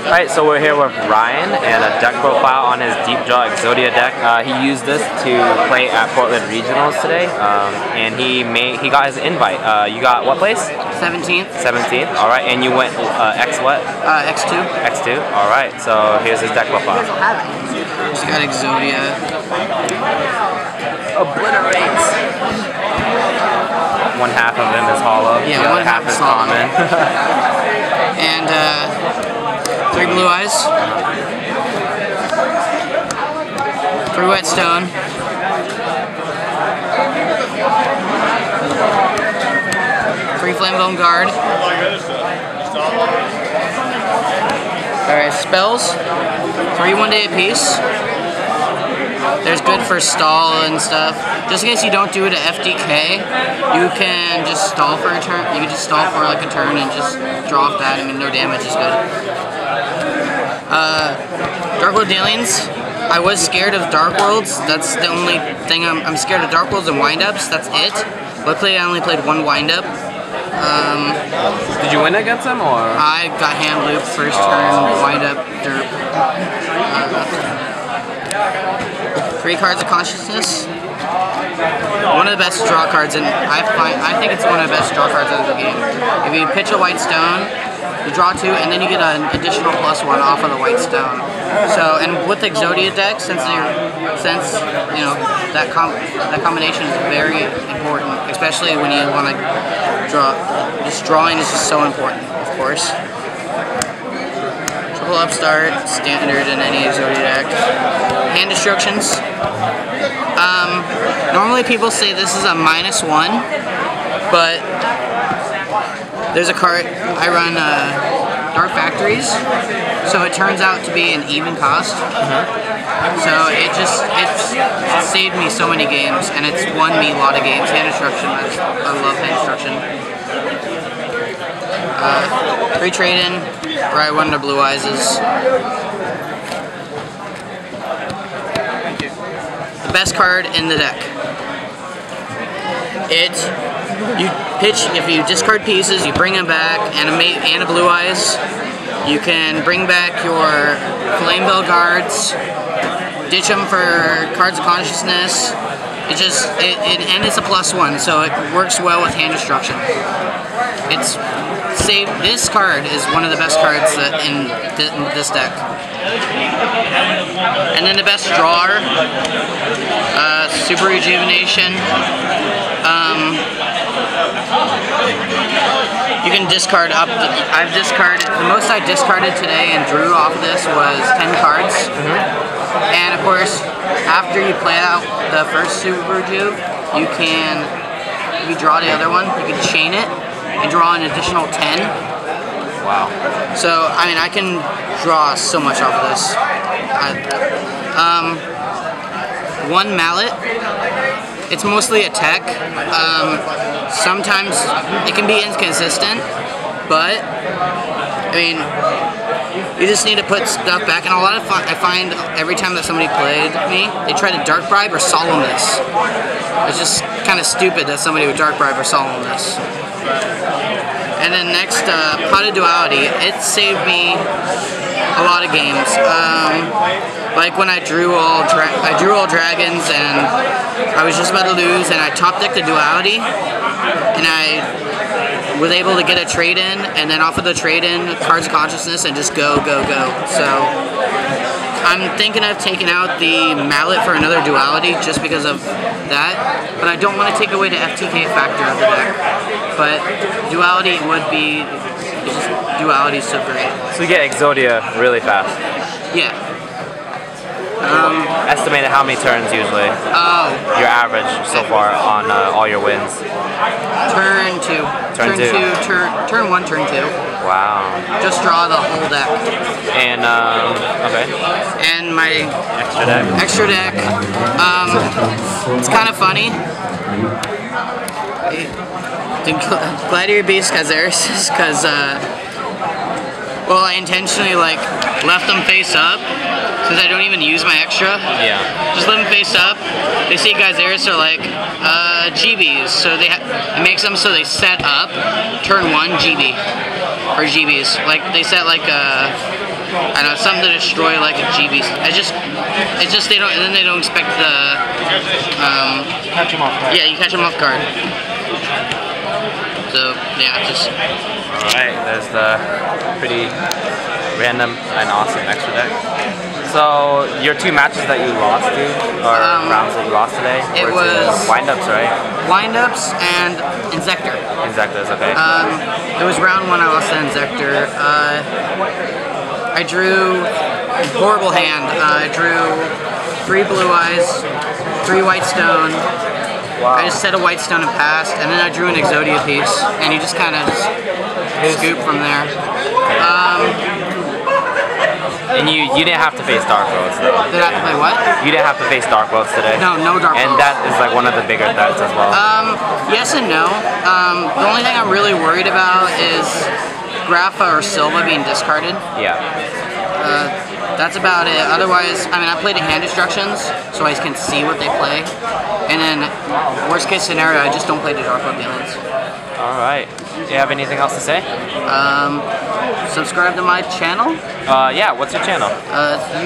Alright, so we're here with Ryan and a deck profile on his Deep Draw Exodia deck. He used this to play at Portland Regionals today, and he got his invite. You got what place? 17th. 17th, alright, and you went X what? X2. X2, alright, so here's his deck profile. He's got Exodia. Obliterates! One half of him is hollow, yeah, the other half is common. And 3 blue eyes, 3 whetstone, 3 flamebone guard. Alright, spells, 3 1-day apiece. There's good for stall and stuff. Just in case you don't do it at FDK, you can just stall for a turn. You can just stall for like a turn and just draw off that. I mean, no damage is good. Dark World Dealings. I was scared of Dark Worlds. That's the only thing I'm scared of. Dark Worlds and windups. That's it. Luckily, I only played 1 windup. Did you win against him or? I got hand looped first turn, windup, derp. 3 cards of consciousness. One of the best draw cards, and I think it's one of the best draw cards of the game. If you pitch a white stone, you draw 2, and then you get an additional +1 off of the white stone. So, and with the Exodia deck, since you know that combination is very important, especially when you want to draw. Just drawing is just so important, of course. Triple upstart, standard in any Exodia deck. Hand destructions. Normally people say this is a -1, but there's a card, I run Dark Factories, so it turns out to be an even cost. So it's saved me so many games, and it's won me a lot of games. Hand destruction, I love hand destruction. 3 trade-in, where I won the blue eyes is the best card in the deck. You pitch, if you discard pieces, you bring them back, and a blue eyes. You can bring back your flame bell guards, ditch them for cards of consciousness. And it's a +1, so it works well with hand destruction. This card is one of the best cards in this deck. And then the best drawer, Super Rejuvenation. You can discard up. The most I discarded today and drew off this was 10 cards. And of course, after you play out the first Super Rejuve, you can, if you draw the other one, you can chain it and draw an additional 10. Wow. So, I mean, I can draw so much off of this. 1 mallet. It's mostly a tech. Sometimes it can be inconsistent, but I mean, you just need to put stuff back. And a lot of fun, I find every time that somebody played me, they try to Dark Bribe or Solemnness. It's just kind of stupid that somebody would Dark Bribe or Solemnness. And then next, Pot of Duality. It saved me a lot of games. Like when I drew all dragons and I was just about to lose, and I top decked the Duality, and I was able to get a trade-in, and then off of the trade-in, cards of consciousness, and just go, go, go. So I'm thinking of taking out the mallet for another Duality just because of that, but I don't want to take away the FTK factor of the deck. But Duality would be, Duality's so great. So you get Exodia really fast. Yeah. Estimate how many turns usually? Oh. Your average so far on all your wins? Turn 2. Turn 2. Turn 1, turn 2. Wow. Just draw the whole deck. And, okay. And my extra deck. Extra deck. It's kind of funny. The Gladiator Beast Kazaris, because, well, I intentionally, like, left them face up, since I don't even use my extra. Yeah. Just let them face up. They see Geyseris are like, GBs, so it makes them so they set up, turn 1 GB, or GBs. Like, they set like, I know, something to destroy like a GB. It's just they don't expect the Catch him off guard. yeah, you catch them off guard. So yeah, just. Alright, there's the pretty random and awesome extra deck. So your two matches that you lost to, or rounds that you lost today, it was windups, right? Windups and Inzector. Inzectors, okay. It was round 1. I lost to Inzector. I drew horrible hand. I drew 3 blue eyes, 3 white stone. Wow. I just set a white stone and passed, and then I drew an Exodia piece, and you just kind of scoop from there. And you didn't have to face Dark Roads though. Did I have to play what? You didn't have to face Dark Roads today. No Dark Roads. And that is like one of the bigger threats as well. Yes and no. The only thing I'm really worried about is Grapha or Silva being discarded. Yeah. That's about it. Otherwise, I mean, I played the hand instructions, so I can see what they play. And then, worst case scenario, I just don't play the Dark Road villains. Alright. Do you have anything else to say? Subscribe to my channel. Yeah, what's your channel?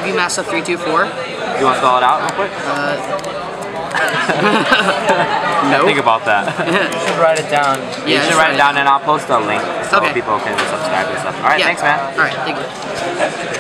UVMassa324. You want to spell it out real quick? No. Think about that. You should write it down. Yeah, you should write it down and I'll post a link so people can subscribe and stuff. Alright, yeah. thanks man. Alright, thank you.